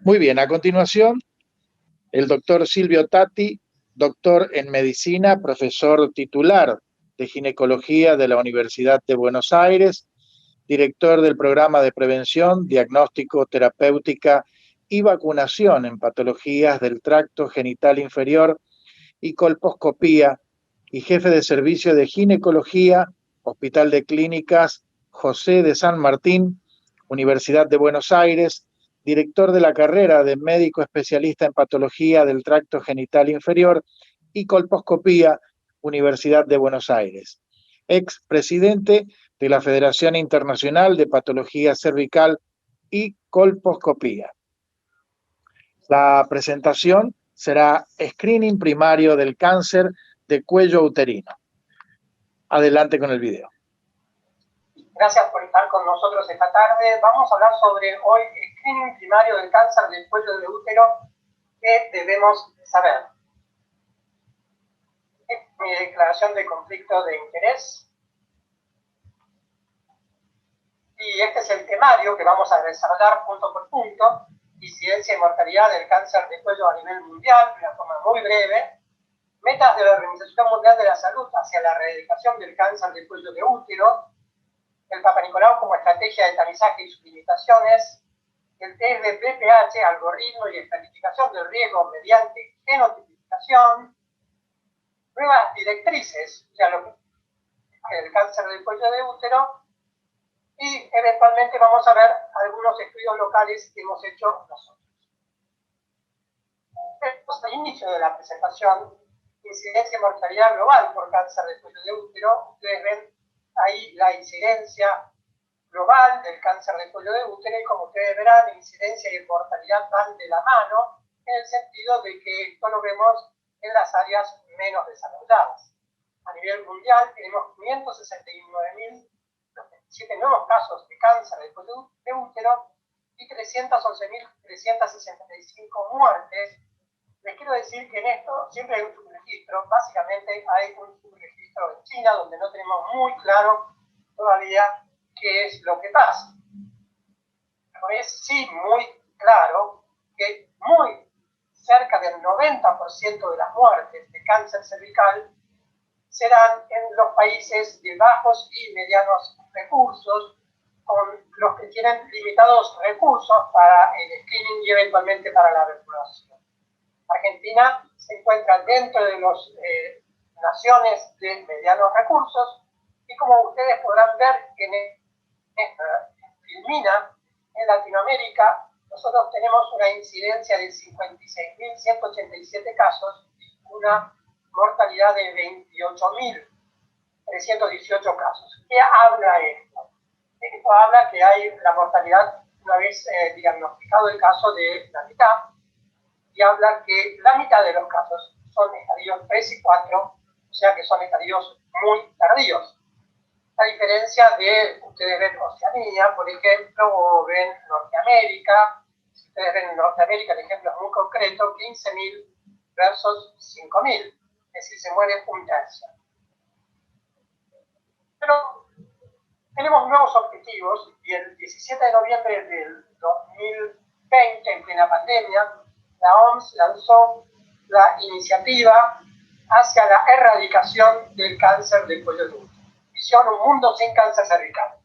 Muy bien, a continuación, el doctor Silvio Tatti, doctor en medicina, profesor titular de ginecología de la Universidad de Buenos Aires, director del programa de prevención, diagnóstico, terapéutica y vacunación en patologías del tracto genital inferior y colposcopía, y jefe de servicio de ginecología, Hospital de Clínicas José de San Martín, Universidad de Buenos Aires, director de la carrera de médico especialista en patología del tracto genital inferior y colposcopía, Universidad de Buenos Aires, ex presidente de la Federación Internacional de Patología Cervical y Colposcopía. La presentación será screening primario del cáncer de cuello uterino. Adelante con el video. Gracias por estar con nosotros esta tarde. Vamos a hablar sobre hoy screening primario del cáncer del cuello del útero. ¿Qué debemos saber? Esta es mi declaración de conflicto de interés. Y este es el temario que vamos a desarrollar punto por punto. Incidencia y mortalidad del cáncer de cuello a nivel mundial, de una forma muy breve. Metas de la Organización Mundial de la Salud hacia la erradicación del cáncer del cuello de útero. El Papa Nicolau como estrategia de tamizaje y sus limitaciones. El test de PPH, algoritmo y estratificación del riesgo mediante genotipificación. Nuevas directrices, ya lo que el cáncer del cuello de útero. Y eventualmente vamos a ver algunos estudios locales que hemos hecho nosotros. Al inicio de la presentación, incidencia y mortalidad global por cáncer del cuello de útero. Ustedes ven ahí la incidencia global del cáncer del cuello de útero y como ustedes verán, incidencia y mortalidad van de la mano en el sentido de que esto lo vemos en las áreas menos desarrolladas. A nivel mundial tenemos 569.027 nuevos casos de cáncer del cuello de útero y 311.365 muertes. Les quiero decir que en esto siempre hay un subregistro, básicamente hay un subregistro en China donde no tenemos muy claro todavía qué es lo que pasa. Pero es sí muy claro que muy cerca del 90% de las muertes de cáncer cervical serán en los países de bajos y medianos recursos, con los que tienen limitados recursos para el screening y eventualmente para la vacunación. Argentina se encuentra dentro de las naciones de medianos recursos y como ustedes podrán ver en esta filmina, en Latinoamérica nosotros tenemos una incidencia de 56.187 casos y una mortalidad de 28.318 casos. ¿Qué habla esto? Esto habla que hay la mortalidad, una vez diagnosticado el caso, de la mitad, y habla que la mitad de los casos son estadios 3 y 4, o sea que son estadios muy tardíos. A diferencia de, ustedes ven Oceanía, por ejemplo, o ven Norteamérica. Si ustedes ven Norteamérica, el ejemplo es muy concreto, 15.000 versus 5.000, es decir, se muere un tercio. Pero tenemos nuevos objetivos y el 17 de noviembre del 2020, en plena pandemia, la OMS lanzó la iniciativa hacia la erradicación del cáncer del cuello de útero. Visión Un Mundo Sin Cáncer Cervical.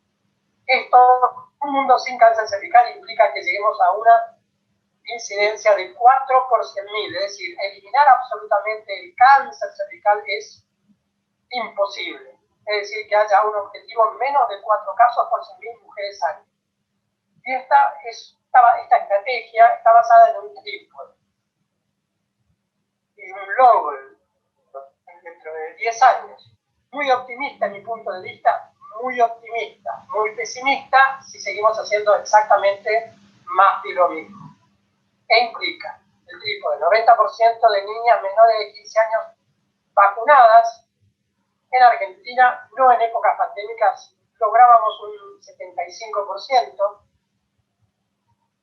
Un mundo sin cáncer cervical implica que lleguemos a una incidencia de 4 por 100.000, es decir, eliminar absolutamente el cáncer cervical es imposible. Es decir, que haya un objetivo menos de 4 casos por 100.000 mujeres año. Y esta estrategia está basada en un trípode y un logro dentro de 10 años. Muy optimista en mi punto de vista, muy optimista, muy pesimista si seguimos haciendo exactamente más de lo mismo. ¿Qué implica? El trípode, 90% de niñas menores de 15 años vacunadas. En Argentina, no en épocas pandémicas, lográbamos un 75%.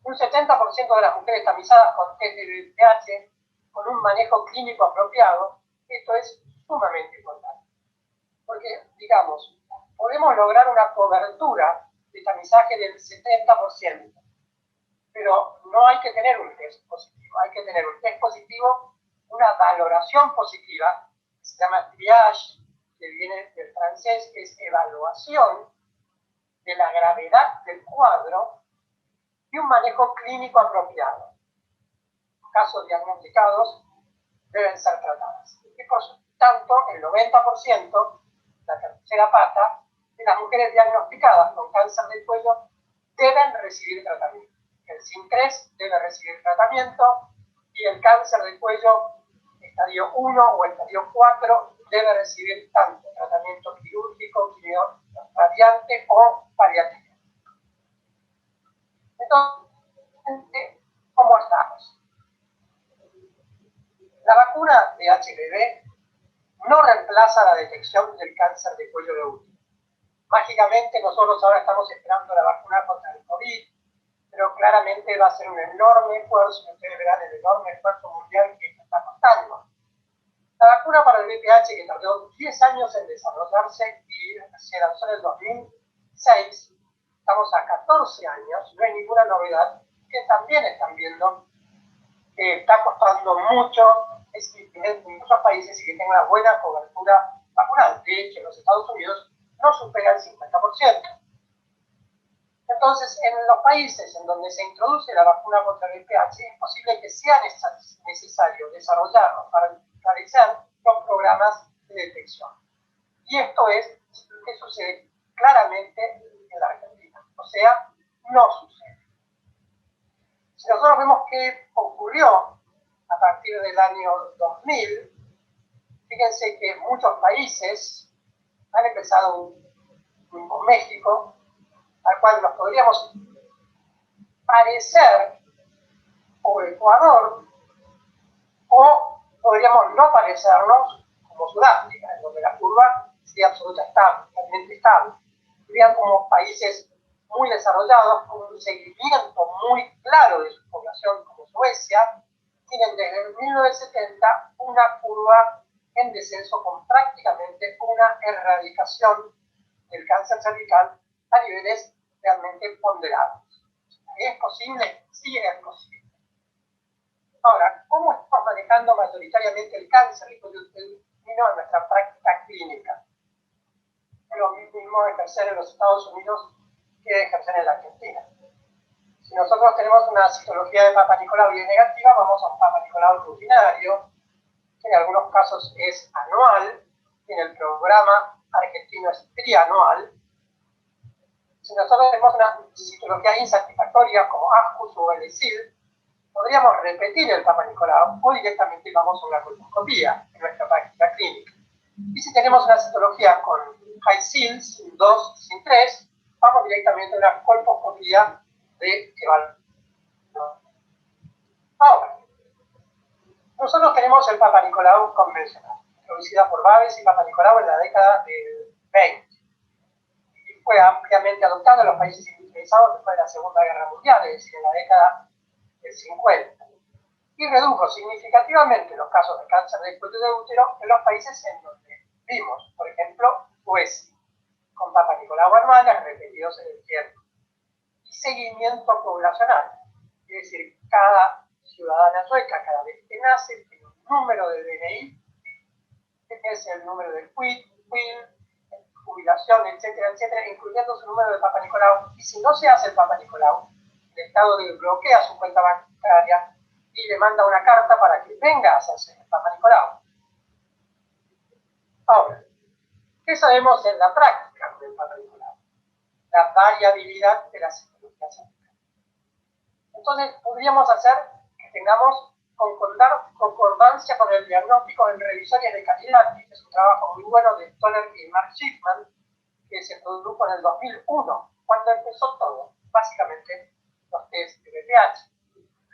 Un 70% de las mujeres tamizadas con test de VPH, con un manejo clínico apropiado. Esto es sumamente importante. Porque, digamos, podemos lograr una cobertura de tamizaje del 70%, pero no hay que tener un test positivo, hay que tener un test positivo, una valoración positiva, que se llama triage, que viene del francés, que es evaluación de la gravedad del cuadro y un manejo clínico apropiado. Los casos diagnosticados deben ser tratados. Y por tanto, el 90%, la tercera pata, de las mujeres diagnosticadas con cáncer de cuello deben recibir tratamiento. El SIN3 debe recibir tratamiento y el cáncer de cuello estadio 1 o estadio 4 debe recibir tanto tratamiento quirúrgico, radiante o paliativo. Entonces, ¿cómo estamos? La vacuna de HPV no reemplaza la detección del cáncer de cuello de útero. Mágicamente nosotros ahora estamos esperando la vacuna contra el COVID, pero claramente va a ser un enorme esfuerzo, y ustedes verán el enorme esfuerzo mundial que está costando. La vacuna para el VPH, que tardó 10 años en desarrollarse y se lanzó en el 2006, estamos a 14 años, no hay ninguna novedad, que también están viendo que está costando mucho en muchos países y que tenga una buena cobertura vacunal. De hecho, en los Estados Unidos no supera el 50%. Entonces, en los países en donde se introduce la vacuna contra el VPH, es posible que sea necesario desarrollar o realizar los programas de detección. Y esto es lo que sucede claramente en la Argentina. O sea, no sucede. Si nosotros vemos qué ocurrió a partir del año 2000, fíjense que muchos países han empezado con México, al cual nos podríamos parecer, o Ecuador, o podríamos no parecernos como Sudáfrica, en donde la curva sería totalmente estable. Serían como países muy desarrollados, con un seguimiento muy claro de su población, como Suecia, tienen desde el 1970 una curva en descenso con prácticamente una erradicación del cáncer cervical a niveles realmente ponderados. ¿Es posible? Sí, es posible. Ahora, ¿cómo estamos manejando mayoritariamente el cáncer y en nuestra práctica clínica? Es lo mismo ejercer en los Estados Unidos que ejercer en la Argentina. Si nosotros tenemos una citología de Papa Nicolau y es negativa, vamos a un Papa Nicolau rutinario, que en algunos casos es anual, y en el programa argentino es trianual. Si nosotros tenemos una citología insatisfactoria como ASCUS o ELISIL, podríamos repetir el Papa Nicolau o directamente vamos a una colposcopía en nuestra práctica clínica. Y si tenemos una citología con HiSIL, SIN2, SIN3, vamos directamente a una colposcopía de evaluación. Ahora, nosotros tenemos el Papa Nicolau convencional, introducida por Babes y Papa Nicolau en la década del 20. Y fue ampliamente adoptado en los países industrializados después de la Segunda Guerra Mundial, es decir, en la década del 50. Y redujo significativamente los casos de cáncer de cuello de útero en los países en donde vimos, por ejemplo, Suecia, con Papa Nicolau anuales repetidos en el tiempo. Y seguimiento poblacional, es decir, cada ciudadana sueca, cada vez que nace, tiene un número de DNI, que es el número del QUID, jubilación, etcétera, etcétera, incluyendo su número de Papa Nicolau. Y si no se hace el Papa Nicolau, el Estado bloquea su cuenta bancaria y le manda una carta para que venga a hacerse el Papa Nicolau. Ahora, ¿qué sabemos en la práctica con el Papa Nicolau? La variabilidad de las citologías. Entonces, podríamos hacer que tengamos concordancia con el diagnóstico en revisores de calidad, que es un trabajo muy bueno de Stoller y Mark Schiffman, que se produjo en el 2001, cuando empezó todo, básicamente los test de VPH.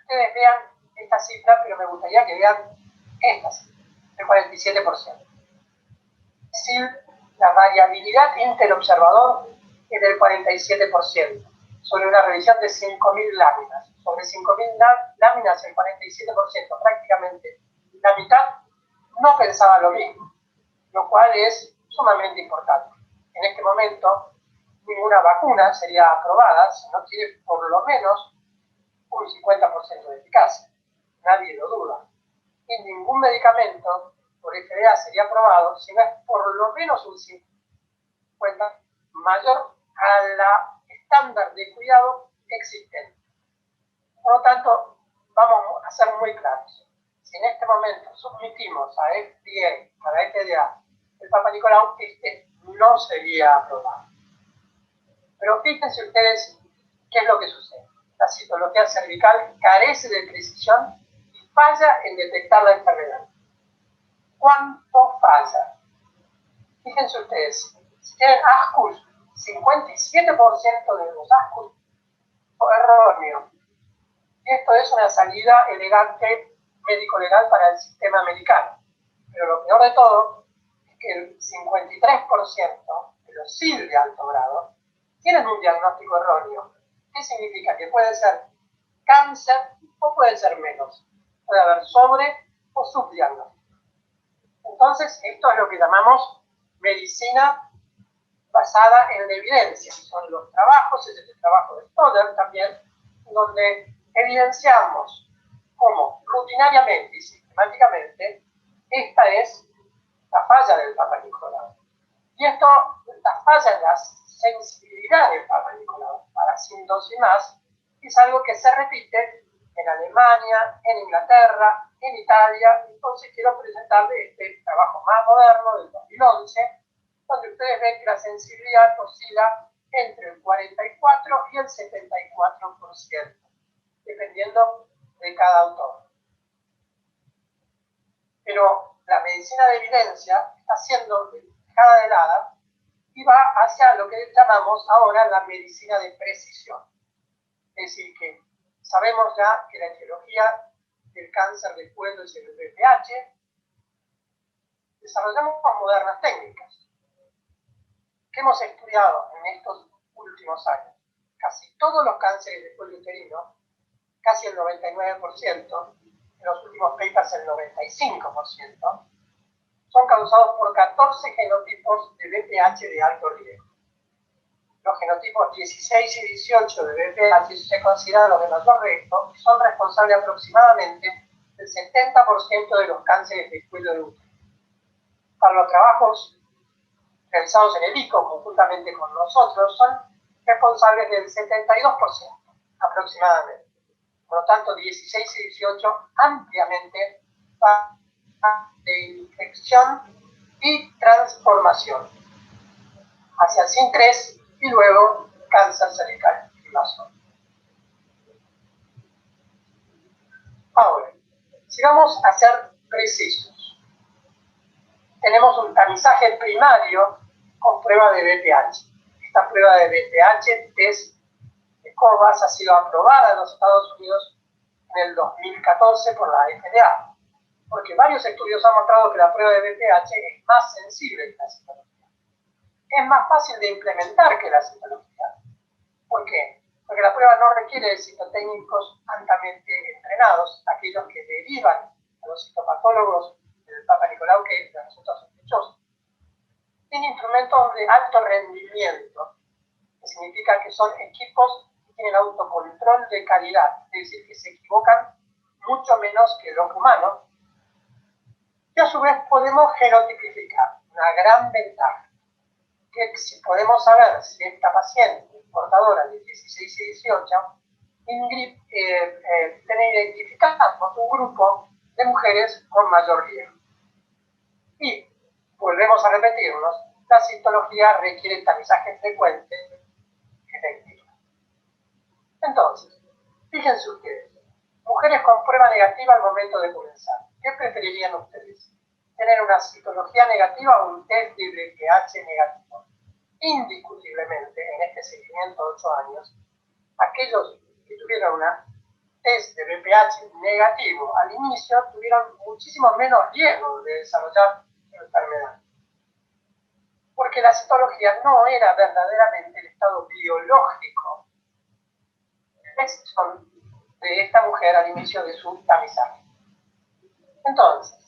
Ustedes vean esta cifra, pero me gustaría que vean esta cifra, el 47%. Es decir, la variabilidad interobservador es del 47%, sobre una revisión de 5.000 láminas. Sobre 5.000 láminas, el 47%, prácticamente la mitad, no pensaba lo mismo, lo cual es sumamente importante. En este momento, ninguna vacuna sería aprobada si no tiene por lo menos un 50% de eficacia. Nadie lo duda. Y ningún medicamento por FDA sería aprobado si no es por lo menos un 50% mayor a la estándar de cuidado existente. Por lo tanto, vamos a ser muy claros. Si en este momento submitimos a FDA, para FDA, el Papa Nicolau, este no sería aprobado. Pero fíjense ustedes qué es lo que sucede. La citología cervical carece de precisión y falla en detectar la enfermedad. ¿Cuánto falla? Fíjense ustedes, si tienen ASCUS, 57% de los ASCUS son erróneos. Y esto es una salida elegante médico-legal para el sistema americano. Pero lo peor de todo es que el 53% de los SIL de alto grado tienen un diagnóstico erróneo. ¿Qué significa? Que puede ser cáncer o puede ser menos. Puede haber sobre o subdiagnóstico. Entonces, esto es lo que llamamos medicina basada en la evidencia. Son los trabajos, es el trabajo de Stoddard también, donde evidenciamos cómo rutinariamente y sistemáticamente esta es la falla del Papa Nicolau. Y esto, la falla en la sensibilidad del Papa Nicolau para síntomas y más, es algo que se repite en Alemania, en Inglaterra, en Italia. Entonces quiero presentarles este trabajo más moderno del 2011, donde ustedes ven que la sensibilidad oscila entre el 44 y el 74%, dependiendo de cada autor. Pero la medicina de evidencia está siendo dejada de lado y va hacia lo que llamamos ahora la medicina de precisión. Es decir, que sabemos ya que la etiología del cáncer del cuello es el BPH. Desarrollamos modernas técnicas que hemos estudiado en estos últimos años. Casi todos los cánceres del cuello uterino, casi el 99%, en los últimos papers el 95%, son causados por 14 genotipos de BPH de alto riesgo. Los genotipos 16 y 18 de BPH se consideran los de mayor riesgo y son responsables aproximadamente del 70% de los cánceres del cuello de útero. Para los trabajos realizados en el ICO conjuntamente con nosotros son responsables del 72% aproximadamente. Por lo tanto, 16 y 18 ampliamente de infección y transformación hacia el SIN3 y luego cáncer cervical primario. Ahora, si vamos a ser precisos, tenemos un tamizaje primario con prueba de BPH. Esta prueba de BPH, test de COVAS, ha sido aprobada en los Estados Unidos en el 2014 por la FDA, porque varios estudios han mostrado que la prueba de BPH es más sensible que la citología. Es más fácil de implementar que la citología. ¿Por qué? Porque la prueba no requiere de citotécnicos altamente entrenados, aquellos que derivan a los citopatólogos del Papa Nicolau, que resulta sospechoso. Tiene instrumentos de alto rendimiento, que significa que son equipos que tienen autocontrol de calidad, es decir, que se equivocan mucho menos que los humanos, y a su vez podemos genotipificar, una gran ventaja, que si podemos saber si esta paciente portadora de 16 y 18 identificamos un grupo de mujeres con mayor riesgo. Y volvemos a repetirnos, la citología requiere tamizaje frecuente efectivo. Entonces, fíjense ustedes, mujeres con prueba negativa al momento de comenzar. ¿Qué preferirían ustedes? ¿Tener una citología negativa o un test de BPH negativo? Indiscutiblemente, en este seguimiento de 8 años, aquellos que tuvieron una test de BPH negativo al inicio tuvieron muchísimo menos riesgo de desarrollar enfermedad. Porque la citología no era verdaderamente el estado biológico de esta mujer al inicio de su tamizaje. Entonces,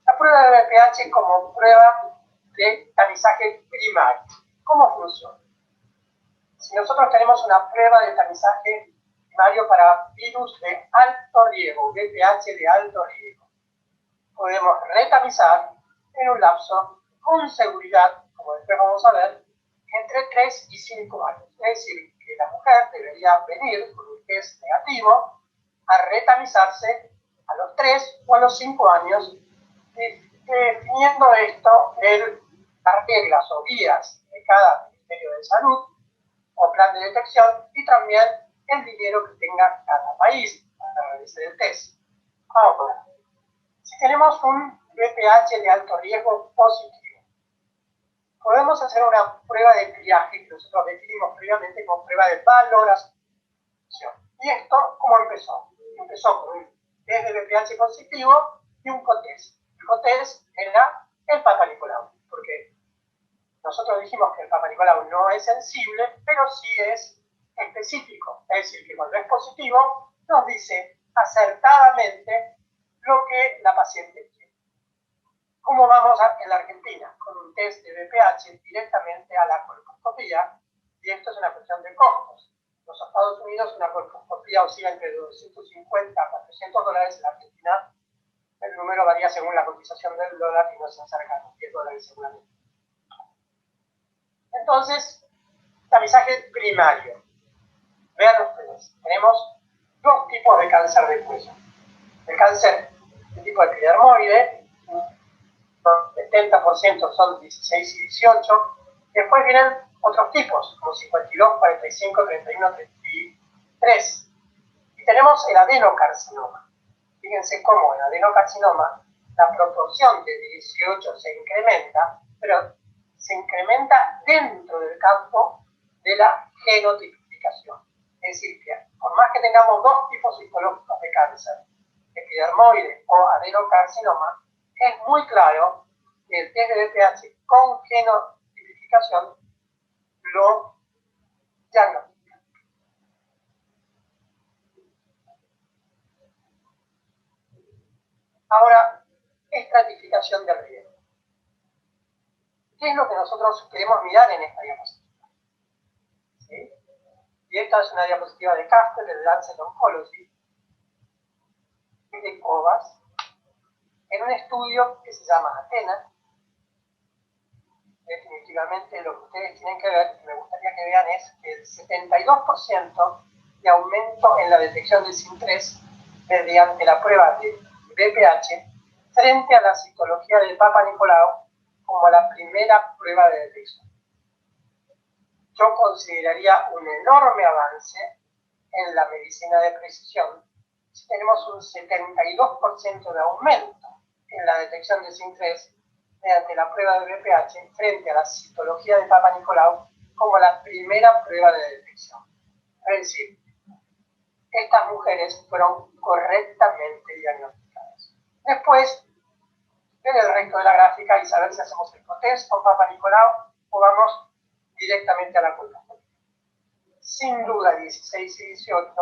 la prueba de BPH como prueba de tamizaje primario. ¿Cómo funciona? Si nosotros tenemos una prueba de tamizaje primario para virus de alto riesgo, VPH de alto riesgo. Podemos retamizar en un lapso con seguridad, como después vamos a ver, entre 3 y 5 años. Es decir, que la mujer debería venir con un test negativo a retamizarse a los 3 o a los 5 años, definiendo esto en las reglas o guías de cada Ministerio de Salud o plan de detección y también el dinero que tenga cada país para realizar el test. Ahora, si tenemos un VPH de alto riesgo positivo, podemos hacer una prueba de triaje que nosotros definimos previamente como prueba de valoración. ¿Y esto cómo empezó? Empezó con un test de VPH positivo y un cotest. El cotest era el Papa Nicolau, porque nosotros dijimos que el Papa Nicolau no es sensible, pero sí es específico. Es decir, que cuando es positivo nos dice acertadamente lo que la paciente quiere. ¿Cómo vamos en la Argentina? Con un test de VPH directamente a la colposcopía, y esto es una cuestión de costos. En los Estados Unidos una colposcopía oscila entre $250 a $400, en la Argentina el número varía según la cotización del dólar y no se acerca a los $10 seguramente. Entonces, tamizaje primario. Vean ustedes, tenemos dos tipos de cáncer de cuello. El cáncer de tipo epidermoide, el 70% son 16 y 18. Después vienen otros tipos, como 52, 45, 31, 33. Y tenemos el adenocarcinoma. Fíjense cómo el adenocarcinoma, la proporción de 18 se incrementa, pero se incrementa dentro del campo de la genotipificación. Es decir, que por más que tengamos dos tipos histológicos de cáncer, epidermoide o adenocarcinoma, es muy claro que el test de VPH con genotipificación lo diagnostica. Ahora, estratificación del riesgo. ¿Qué es lo que nosotros queremos mirar en esta diapositiva? ¿Sí? Y esta es una diapositiva de Casper, del Lancet Oncology, de Covas, en un estudio que se llama Athena. Definitivamente lo que ustedes tienen que ver, y me gustaría que vean, es que el 72% de aumento en la detección del SIM3 mediante la prueba de VPH frente a la citología del Papa Nicolau como la primera prueba de detección. Yo consideraría un enorme avance en la medicina de precisión si tenemos un 72% de aumento en la detección de SIM3 mediante la prueba de VPH frente a la citología de Papa Nicolau como la primera prueba de detección. Es decir, estas mujeres fueron correctamente diagnosticadas. Después, ver el resto de la gráfica y saber si hacemos el cotest con Papa Nicolau o vamos directamente a la colposcopía. Sin duda, 16 y 18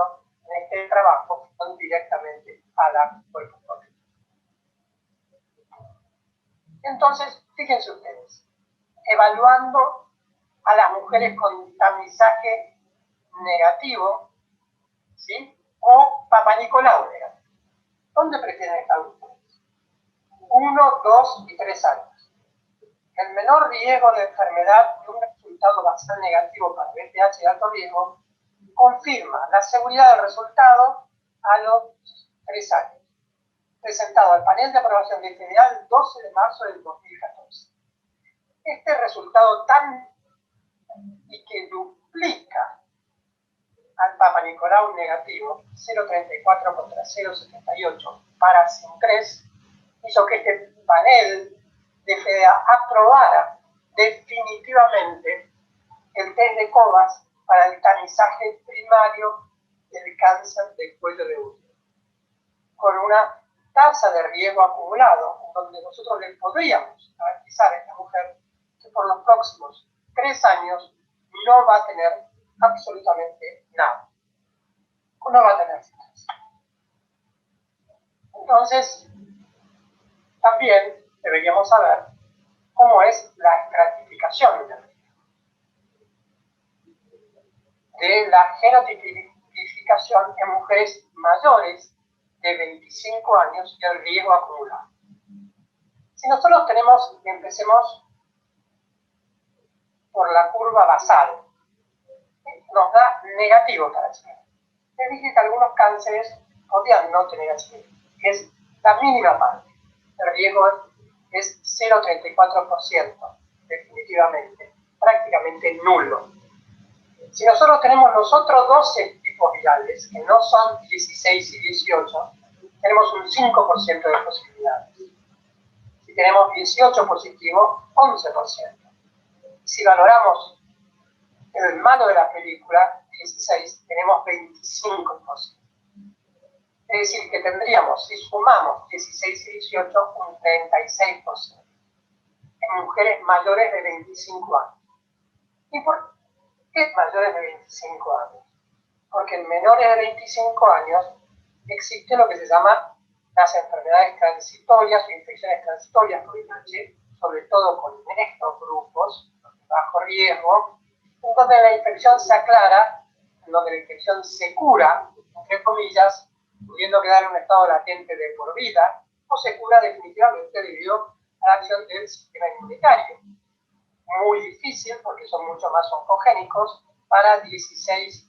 en este trabajo van directamente a la colposcopía. Entonces, fíjense ustedes, evaluando a las mujeres con tamizaje negativo, ¿sí? O Papa Nicolau negativo. ¿Dónde pretenden estar ustedes? 1, 2 y 3 años. El menor riesgo de enfermedad y un resultado basal negativo para VPH de alto riesgo confirma la seguridad del resultado a los 3 años, presentado al panel de aprobación de FDA el 12 de marzo del 2014. Este resultado tan y que duplica al Papa Nicolau negativo 0,34 contra 0,78 para SIM3 hizo que este panel de FDA aprobara definitivamente el test de Covas para el tamizaje primario del cáncer del cuello de útero, con una tasa de riesgo acumulado, donde nosotros le podríamos garantizar a esta mujer que por los próximos 3 años no va a tener absolutamente nada. No va a tener estrés. Entonces, también deberíamos saber cómo es la estratificación del riesgo. De la genotipificación modificación en mujeres mayores de 25 años y el riesgo acumulado. Si nosotros empecemos por la curva basal, nos da negativo para Chile. Les dije que algunos cánceres podrían no tener HIV, que es la mínima parte. El riesgo es 0,34%, definitivamente, prácticamente nulo. Si nosotros tenemos los otros 12 tipos virales, que no son 16 y 18, tenemos un 5% de posibilidades. Si tenemos 18 positivos, 11%. Si valoramos el malo de la película, 16, tenemos 25%. Es decir, que tendríamos, si sumamos 16 y 18, un 36% en mujeres mayores de 25 años. ¿Y por qué mayores de 25 años? Porque en menores de 25 años existe lo que se llama las enfermedades transitorias o infecciones transitorias por VIH, sobre todo con estos grupos de bajo riesgo, en donde la infección se aclara, en donde la infección se cura, entre comillas, pudiendo quedar en un estado latente de por vida, o se cura definitivamente debido a la acción del sistema inmunitario. Muy difícil porque son mucho más oncogénicos para 16.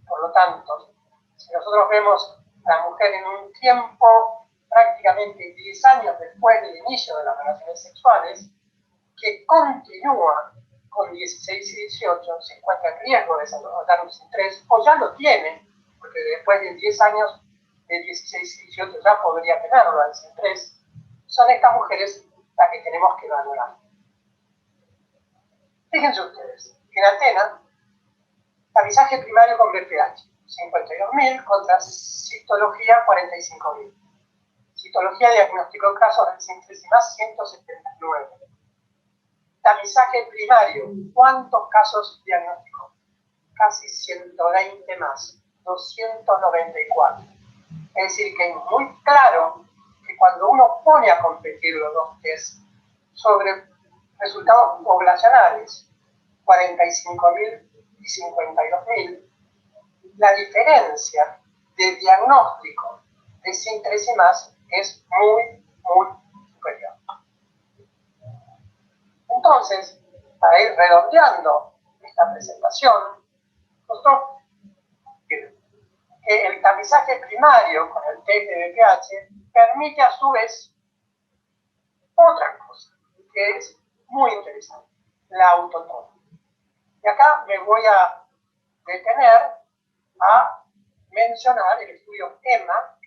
Por lo tanto, si nosotros vemos a la mujer en un tiempo prácticamente 10 años después del inicio de las relaciones sexuales, que continúa con 16 y 18, se encuentra en riesgo de desarrollar un SIN3, o ya lo tiene, porque después de 10 años de 16 y 18 ya podría tenerlo al SIN3, son estas mujeres las que tenemos que valorar. Fíjense ustedes, en Atenas, avisaje primario con BPH, 52.000 contra citología 45.000. Citología diagnosticó casos del SIN3 y más 179. Tamizaje primario, ¿cuántos casos diagnosticó? Casi 120 más, 294. Es decir, que es muy claro que cuando uno pone a competir los dos test sobre resultados poblacionales, 45.000 y 52.000, la diferencia de diagnóstico de SIN3 y más es muy, muy superior. Entonces, para ir redondeando esta presentación, nosotros que el tamizaje primario con el test de BPH permite a su vez otra cosa, que es muy interesante, la autotoma. Y acá me voy a detener a mencionar el estudio EMMA,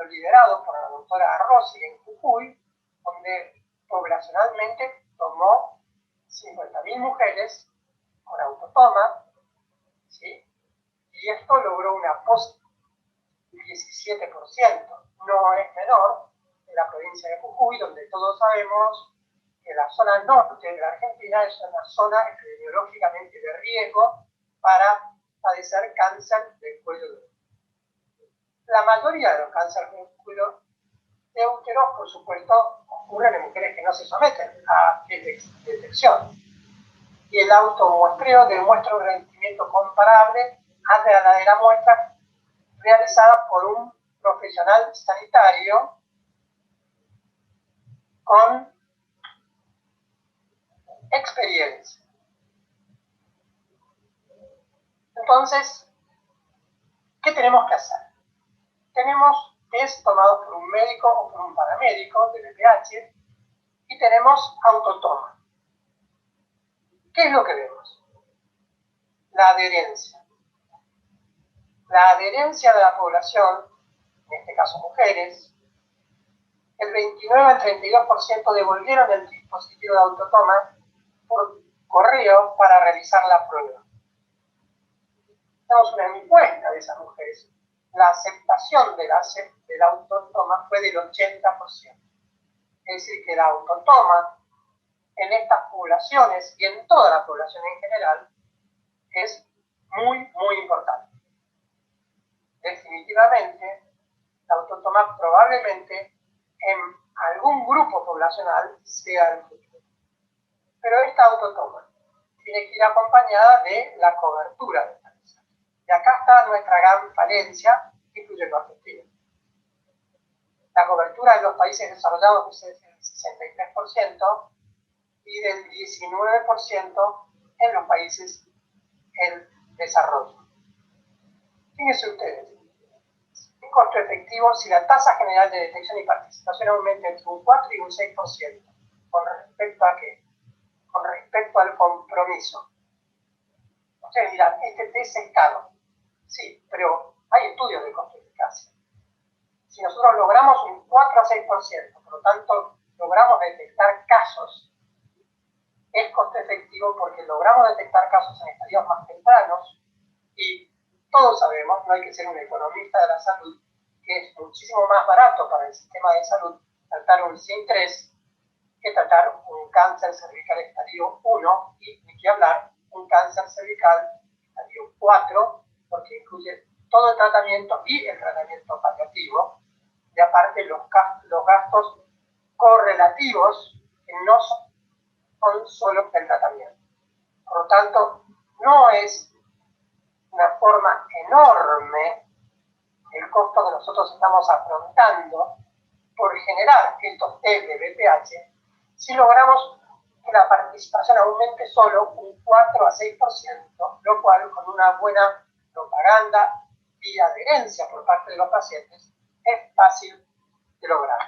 liderado por la doctora Rossi en Jujuy, donde poblacionalmente tomó 50.000 mujeres con autotoma, ¿sí? Y esto logró una post 17%, no es menor, en la provincia de Jujuy, donde todos sabemos que la zona norte de la Argentina es una zona epidemiológicamente de riesgo para padecer cáncer del cuello de útero. La mayoría de los cánceres del cuello de útero, por supuesto, ocurren en mujeres que no se someten a detección. Y el automuestreo demuestra un rendimiento comparable a la de la muestra realizada por un profesional sanitario con experiencia. Entonces, ¿qué tenemos que hacer? Tenemos test tomados por un médico o por un paramédico de BPH y tenemos autotoma. ¿Qué es lo que vemos? La adherencia. La adherencia de la población, en este caso mujeres, el 29 al 32% devolvieron el dispositivo de autotoma por correo para realizar la prueba. Tenemos una encuesta de esas mujeres. La aceptación de la autotoma fue del 80%. Es decir, que la autotoma en estas poblaciones y en toda la población en general es muy, muy importante. Definitivamente, la autotoma probablemente en algún grupo poblacional sea el futuro. Pero esta autotoma tiene que ir acompañada de la cobertura de esta mensaje. Y acá está nuestra gran falencia, que incluye lo argentino. La cobertura de los países desarrollados es del 63% y del 19% en los países en desarrollo. Fíjense ustedes, un costo efectivo si la tasa general de detección y participación aumenta entre un 4 y un 6%. ¿Con respecto a qué? Con respecto al compromiso. Ustedes dirán, este test es caro. Sí, pero hay estudios de costo eficacia. Si nosotros logramos un 4 a 6%, por lo tanto, logramos detectar casos, es costo efectivo porque logramos detectar casos en estadios más tempranos y todos sabemos, no hay que ser un economista de la salud, que es muchísimo más barato para el sistema de salud tratar un SIN3 que tratar un cáncer cervical estadio 1 y ni que hablar un cáncer cervical estadio 4, porque incluye todo el tratamiento y el tratamiento paliativo, y aparte los gastos correlativos que no son solo el tratamiento. Por lo tanto, no es una forma enorme el costo que nosotros estamos afrontando por generar estos test de BPH si logramos que la participación aumente solo un 4 a 6%, lo cual con una buena propaganda y adherencia por parte de los pacientes es fácil de lograr.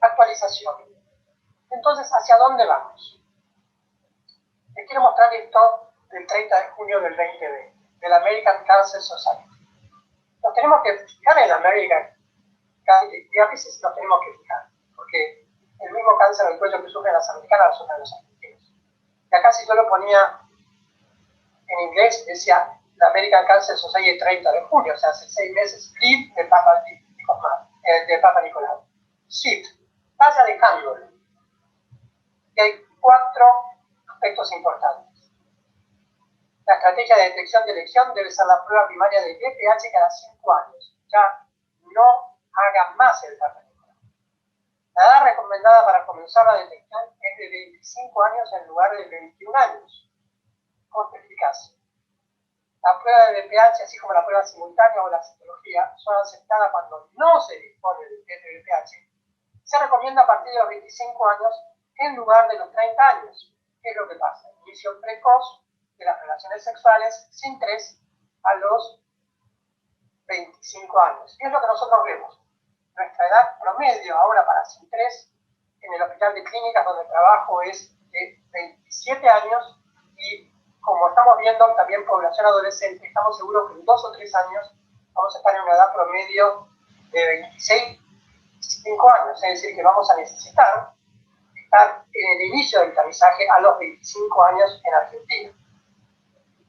Actualización. Entonces, ¿hacia dónde vamos? Les quiero mostrar esto del 30 de junio del 2020, del American Cancer Society. Nos tenemos que fijar en la American Cancer, y a veces nos tenemos que fijar, porque el mismo cáncer del cuello que sufren las americanas lo sufren los argentinos. Y acá si yo lo ponía en inglés, decía la American Cancer Society el 30 de junio, o sea, hace 6 meses, lead de Papa Nicolau. Shift, vaya dejándolo. Y hay 4 aspectos importantes. La estrategia de detección de elección debe ser la prueba primaria de BPH cada 5 años. Ya no hagan más el Papa Nicolau. La edad recomendada para comenzar la detección es de 25 años en lugar de 21 años. Costo eficaz. La prueba de BPH, así como la prueba simultánea o la citología, son aceptadas cuando no se dispone de test de BPH. Se recomienda a partir de los 25 años en lugar de los 30 años. ¿Qué es lo que pasa? Inicio precoz de las relaciones sexuales sin SIN3 a los 25 años. Y es lo que nosotros vemos. Nuestra edad promedio ahora para SIN3 en el hospital de clínicas donde trabajo es de 27 años y como estamos viendo también población adolescente, estamos seguros que en 2 o 3 años vamos a estar en una edad promedio de 26 5 años, es decir, que vamos a necesitar estar en el inicio del tamizaje a los 25 años en Argentina.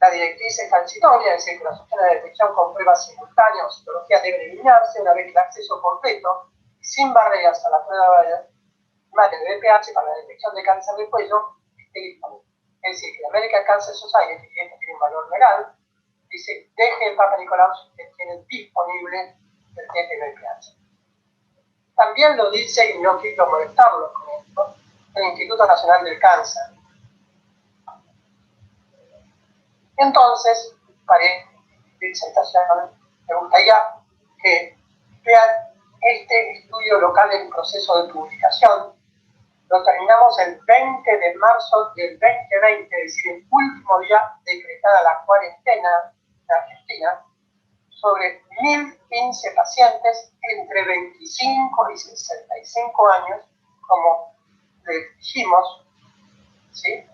La directriz es transitoria, es decir, que las opciones de detección con pruebas simultáneas o citologías deben eliminarse una vez que el acceso completo y sin barreras a la prueba de BPH para la detección de cáncer de cuello esté disponible. Es decir, que la American Cancer Society, y esto tiene un valor legal, dice, deje el Papa Nicolau que tiene disponible el test de BPH. También lo dice, y no quiero molestarlo con esto, el Instituto Nacional del Cáncer. Entonces, para esta presentación, me gustaría que vean este estudio local en proceso de publicación. Lo terminamos el 20 de marzo del 2020, es decir, el último día decretada la cuarentena en Argentina, sobre 1.015 pacientes entre 25 y 65 años, como les dijimos, ¿sí?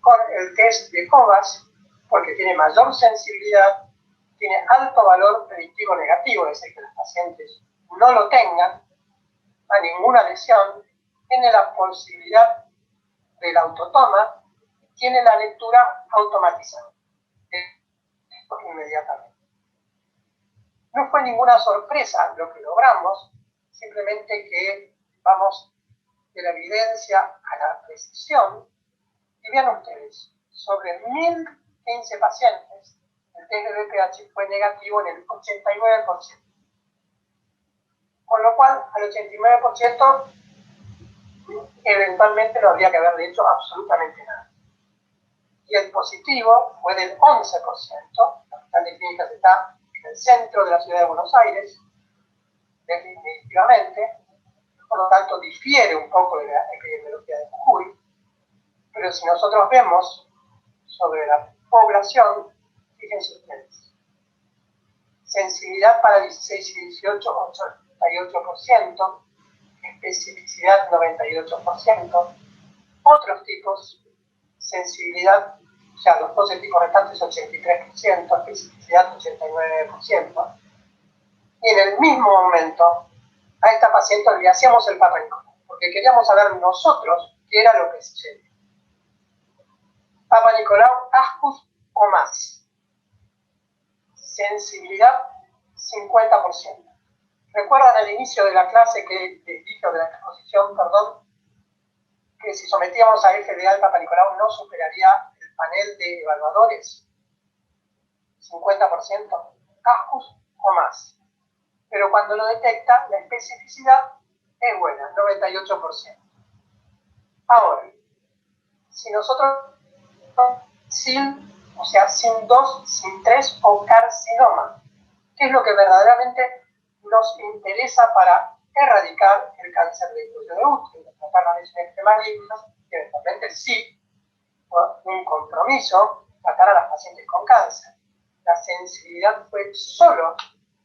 Con el test de COVAX, porque tiene mayor sensibilidad, tiene alto valor predictivo negativo, es decir, que los pacientes no lo tengan a ninguna lesión, tiene la posibilidad de la autotoma, tiene la lectura automatizada inmediatamente. No fue ninguna sorpresa lo que logramos, simplemente que vamos de la evidencia a la precisión. Y vean ustedes, sobre 1.015 pacientes, el test de BPH fue negativo en el 89%. Con lo cual, al 89% eventualmente no habría que haber hecho absolutamente nada. Y el positivo fue del 11%. La Hospital de Clínicas está en el centro de la ciudad de Buenos Aires, definitivamente, por lo tanto difiere un poco de la epidemiología de Jujuy, pero si nosotros vemos sobre la población, fíjense ustedes, sensibilidad para 16 y 18, 88%, especificidad 98%, otros tipos, sensibilidad, o sea, los 12 tipos restantes 83%, especificidad 89%, y en el mismo momento a esta paciente le hacíamos el Papa Nicolau, porque queríamos saber nosotros qué era lo que sucedía. Papa Nicolau, ascus o más. Sensibilidad 50%. ¿Recuerdan al inicio de la clase que les dije, de la exposición, perdón, que si sometíamos a FDA al Papa Nicolau no superaría el panel de evaluadores? 50%, ascus o más. Pero cuando lo detecta, la especificidad es buena, 98%. Ahora, si nosotros sin 2, sin 3 o carcinoma, ¿qué es lo que verdaderamente nos interesa para erradicar el cáncer de cuello de útero, tratar las lesiones malignas y eventualmente sí, por un compromiso, tratar a las pacientes con cáncer? La sensibilidad fue solo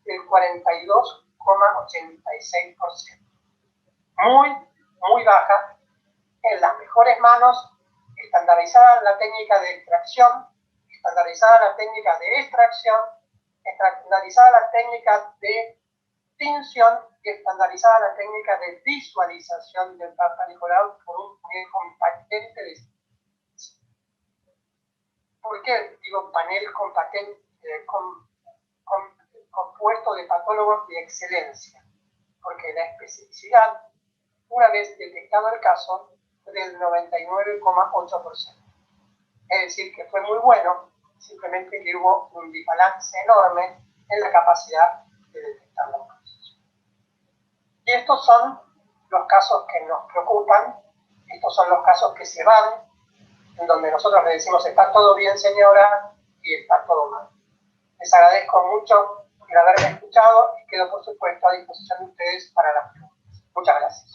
del 42,86%. Muy baja, en las mejores manos, estandarizada la técnica de extracción, estandarizada la técnica de extracción, estandarizada la técnica de tinción y estandarizada la técnica de visualización del Papa Nicolau por un panel compatente de... ¿Por qué digo panel compatente, compuesto de patólogos de excelencia? Porque la especificidad, una vez detectado el caso, fue del 99,8%. Es decir, que fue muy bueno, simplemente que hubo un desbalance enorme en la capacidad de detectar los casos. Y estos son los casos que nos preocupan, estos son los casos que se van, en donde nosotros le decimos, está todo bien, señora, y está todo mal. Les agradezco mucho por haberme escuchado y quedo, por supuesto, a disposición de ustedes para las preguntas. Muchas gracias.